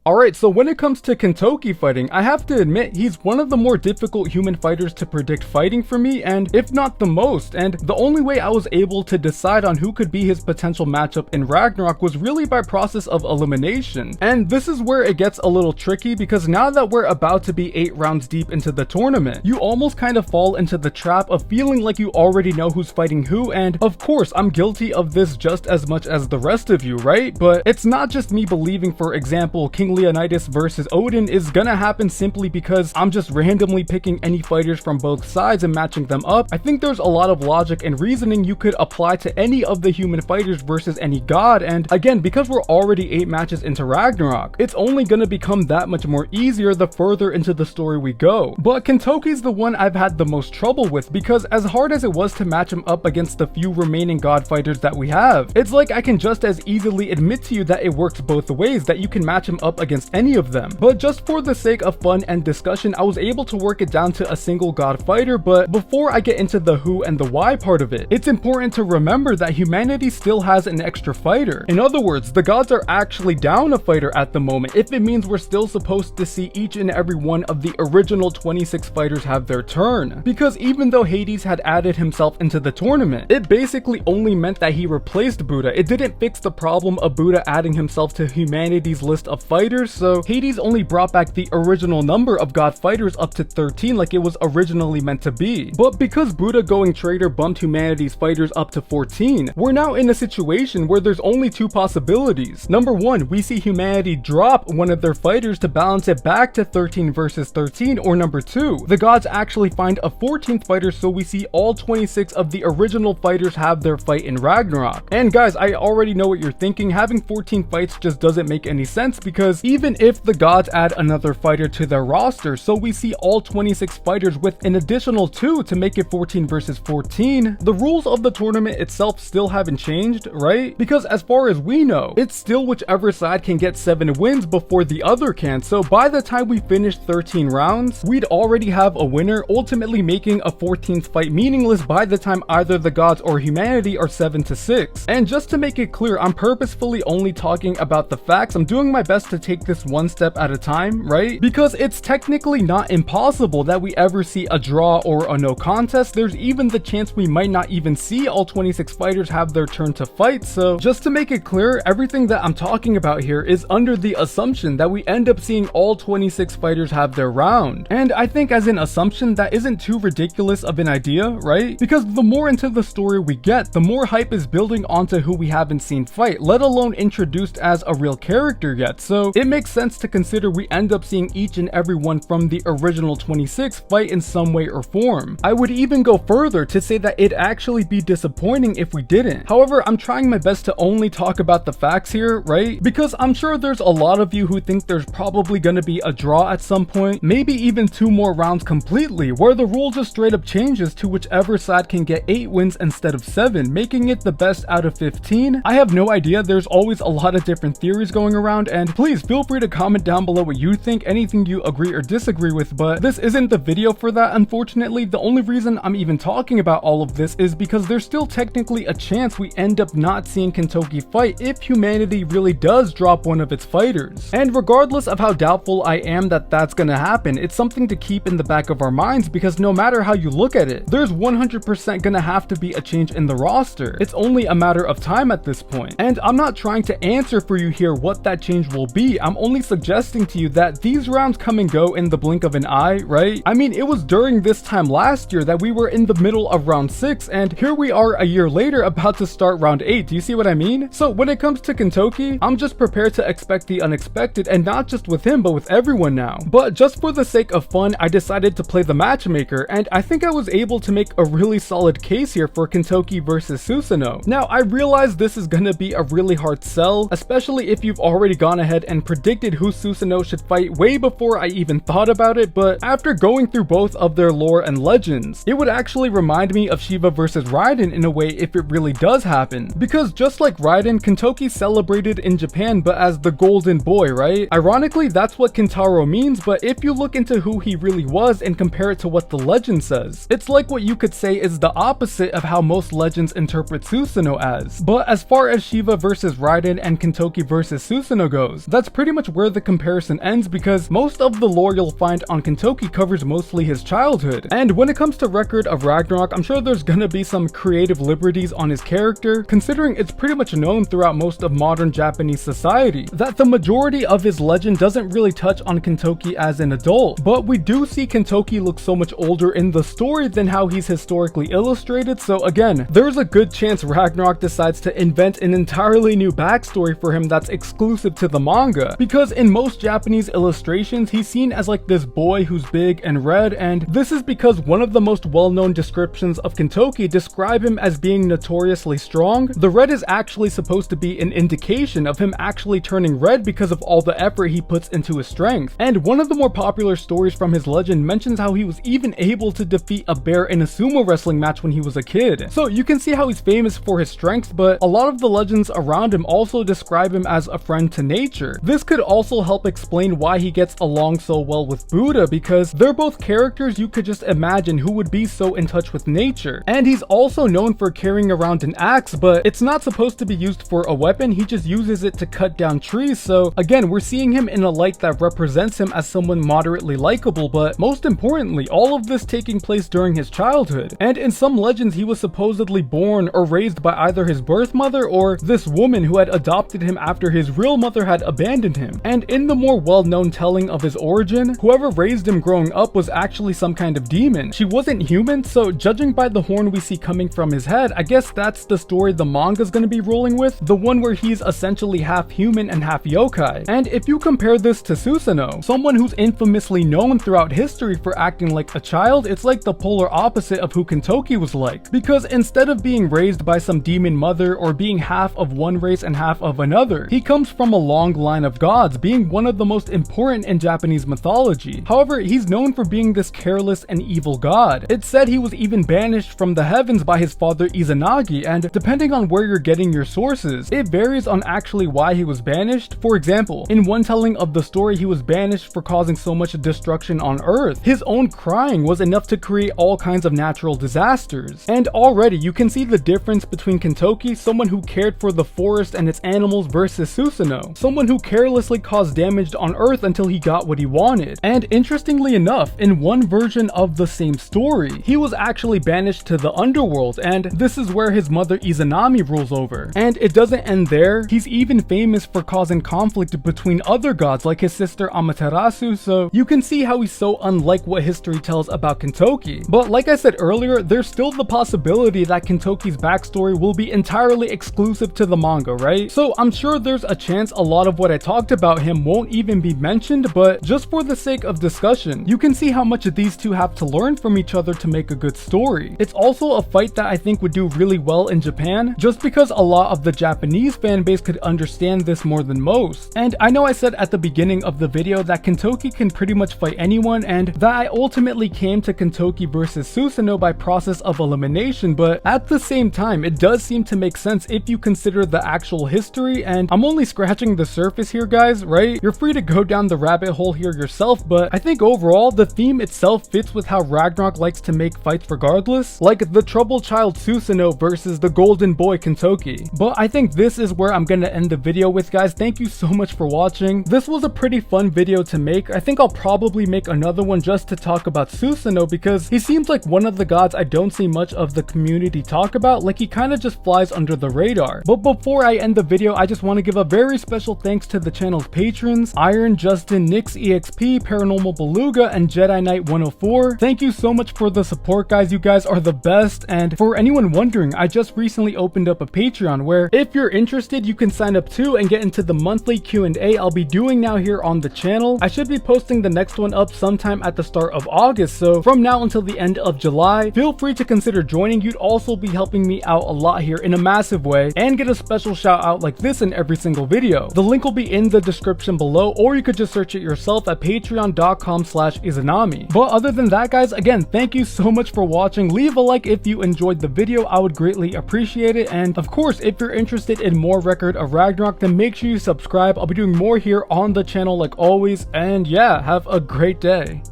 Alright, so when it comes to Kintoki fighting, I have to admit he's one of the more difficult human fighters to predict fighting for me, and if not the most, and the only way I was able to decide on who could be his potential matchup in Ragnarok was really by process of elimination. And this is where it gets a little tricky, because now that we're about to be 8 rounds deep into the tournament, you almost kind of fall into the trap of feeling like you already know who's fighting who, and of course I'm guilty of this just as much as the rest of you, right? But it's not just me believing, for example, King Leonidas versus Odin is gonna happen simply because I'm just randomly picking any fighters from both sides and matching them up. I think there's a lot of logic and reasoning you could apply to any of the human fighters versus any god, and again, because we're already 8 matches into Ragnarok, it's only gonna become that much more easier the further into the story we go. But Kintoki's the one I've had the most trouble with, because as hard as it was to match him up against the few remaining god fighters that we have, it's like I can just as easily admit to you that it works both ways, that you can match him up against any of them. But just for the sake of fun and discussion, I was able to work it down to a single god fighter. But before I get into the who and the why part of it, it's important to remember that humanity still has an extra fighter. In other words, the gods are actually down a fighter at the moment, if it means we're still supposed to see each and every one of the original 26 fighters have their turn. Because even though Hades had added himself into the tournament, it basically only meant that he replaced Buddha. It didn't fix the problem of Buddha adding himself to humanity's list of fighters, so Hades only brought back the original number of god fighters up to 13 like it was originally meant to be. But because Buddha going traitor bumped humanity's fighters up to 14, we're now in a situation where there's only 2 possibilities. Number 1, we see humanity drop one of their fighters to balance it back to 13 versus 13, or number 2, the gods actually find a 14th fighter, so we see all 26 of the original fighters have their fight in Ragnarok. And guys, I already know what you're thinking, having 14 fights just doesn't make any sense, because even if the gods add another fighter to their roster, so we see all 26 fighters with an additional 2 to make it 14 versus 14, the rules of the tournament itself still haven't changed, right? Because as far as we know, it's still whichever side can get 7 wins before the other can, so by the time we finish 13 rounds, we'd already have a winner, ultimately making a 14th fight meaningless by the time either the gods or humanity are 7-6. And just to make it clear, I'm purposefully only talking about the facts. I'm doing my best to take this one step at a time, right? Because it's technically not impossible that we ever see a draw or a no contest. There's even the chance we might not even see all 26 fighters have their turn to fight. So just to make it clear, everything that I'm talking about here is under the assumption that we end up seeing all 26 fighters have their round. And I think as an assumption, that isn't too ridiculous of an idea, right? Because the more into the story we get, the more hype is building onto who we haven't seen fight, let alone introduced as a real character yet. So it makes sense to consider we end up seeing each and every one from the original 26 fight in some way or form. I would even go further to say that it'd actually be disappointing if we didn't. However, I'm trying my best to only talk about the facts here, right? Because I'm sure there's a lot of you who think there's probably gonna be a draw at some point, maybe even 2 more rounds completely, where the rule just straight up changes to whichever side can get 8 wins instead of 7, making it the best out of 15. I have no idea, there's always a lot of different theories going around, and please feel free to comment down below what you think, anything you agree or disagree with, but this isn't the video for that, unfortunately. The only reason I'm even talking about all of this is because there's still technically a chance we end up not seeing Kintoki fight if humanity really does drop one of its fighters. And regardless of how doubtful I am that that's gonna happen, it's something to keep in the back of our minds, because no matter how you look at it, there's 100% gonna have to be a change in the roster. It's only a matter of time at this point. And I'm not trying to answer for you here what that change will be. I'm only suggesting to you that these rounds come and go in the blink of an eye, right? I mean, it was during this time last year that we were in the middle of round 6, and here we are a year later about to start round 8. Do you see what I mean? So when it comes to Kintoki, I'm just prepared to expect the unexpected, and not just with him, but with everyone now. But just for the sake of fun, I decided to play the matchmaker, and I think I was able to make a really solid case here for Kintoki versus Susanoo. Now, I realize this is gonna be a really hard sell, especially if you've already gone ahead and predicted who Susanoo should fight way before I even thought about it, but after going through both of their lore and legends, it would actually remind me of Shiva versus Raiden in a way if it really does happen. Because just like Raiden, Kintoki celebrated in Japan but as the golden boy, right? Ironically, that's what Kintaro means, but if you look into who he really was and compare it to what the legend says, it's like what you could say is the opposite of how most legends interpret Susanoo as. But as far as Shiva versus Raiden and Kintoki versus Susanoo goes, that's pretty much where the comparison ends, because most of the lore you'll find on Kintoki covers mostly his childhood. And when it comes to Record of Ragnarok, I'm sure there's gonna be some creative liberties on his character, considering it's pretty much known throughout most of modern Japanese society that the majority of his legend doesn't really touch on Kintoki as an adult. But we do see Kintoki look so much older in the story than how he's historically illustrated, so again, there's a good chance Ragnarok decides to invent an entirely new backstory for him that's exclusive to the manga, because in most Japanese illustrations, he's seen as like this boy who's big and red, and this is because one of the most well-known descriptions of Kintoki describe him as being notoriously strong. The red is actually supposed to be an indication of him actually turning red because of all the effort he puts into his strength. And one of the more popular stories from his legend mentions how he was even able to defeat a bear in a sumo wrestling match when he was a kid. So you can see how he's famous for his strength, but a lot of the legends around him also describe him as a friend to nature. This could also help explain why he gets along so well with Buddha, because they're both characters you could just imagine who would be so in touch with nature. And he's also known for carrying around an axe, but it's not supposed to be used for a weapon, he just uses it to cut down trees. So again, we're seeing him in a light that represents him as someone moderately likable, but most importantly, all of this taking place during his childhood. And in some legends, he was supposedly born or raised by either his birth mother or this woman who had adopted him after his real mother had abandoned him. And in the more well-known telling of his origin, whoever raised him growing up was actually some kind of demon. She wasn't human, so judging by the horn we see coming from his head, I guess that's the story the manga's gonna be rolling with, the one where he's essentially half human and half yokai. And if you compare this to Susanoo, someone who's infamously known throughout history for acting like a child, it's like the polar opposite of who Kintoki was like. Because instead of being raised by some demon mother or being half of one race and half of another, he comes from a long line of gods, being one of the most important in Japanese mythology. However, he's known for being this careless and evil god. It's said he was even banished from the heavens by his father Izanagi, and depending on where you're getting your sources, it varies on actually why he was banished. For example, in one telling of the story, he was banished for causing so much destruction on Earth. His own crying was enough to create all kinds of natural disasters. And already you can see the difference between Kintoki, someone who cared for the forest and its animals, versus Susanoo, someone who carelessly caused damage on Earth until he got what he wanted. And interestingly enough, in one version of the same story, he was actually banished to the underworld, and this is where his mother Izanami rules over. And it doesn't end there, he's even famous for causing conflict between other gods like his sister Amaterasu, so you can see how he's so unlike what history tells about Kintoki. But like I said earlier, there's still the possibility that Kintoki's backstory will be entirely exclusive to the manga, right? So I'm sure there's a chance a lot of what I talked about him won't even be mentioned, but just for the sake of discussion, you can see how much these two have to learn from each other to make a good story. It's also a fight that I think would do really well in Japan, just because a lot of the Japanese fan base could understand this more than most. And I know I said at the beginning of the video that Kintoki can pretty much fight anyone, and that I ultimately came to Kintoki versus Susanoo by process of elimination, but at the same time, it does seem to make sense if you consider the actual history, and I'm only scratching the surface here, guys, right? You're free to go down the rabbit hole here yourself, but I think overall, the theme itself fits with how Ragnarok likes to make fights regardless, like the troubled child Susanoo versus the golden boy Kintoki. But I think this is where I'm gonna end the video with, guys. Thank you so much for watching. This was a pretty fun video to make. I think I'll probably make another one just to talk about Susanoo, because he seems like one of the gods I don't see much of the community talk about, like he kind of just flies under the radar. But before I end the video, I just want to give a very special thanks to the channel's patrons, Iron, Justin, Nix EXP, Paranormal Beluga, and Jedi Knight 104. Thank you so much for the support, guys. You guys are the best. And for anyone wondering, I just recently opened up a Patreon where if you're interested, you can sign up too and get into the monthly Q&A I'll be doing now here on the channel. I should be posting the next one up sometime at the start of August, so from now until the end of July, feel free to consider joining. You'd also be helping me out a lot here in a massive way and get a special shout out like this in every single video. The link will be in the description below, or you could just search it yourself at patreon.com/Izanami. But other than that, guys, again, thank you so much for watching. Leave a like if you enjoyed the video, I would greatly appreciate it. And of course, if you're interested in more Record of Ragnarok, then make sure you subscribe. I'll be doing more here on the channel like always. And yeah, have a great day.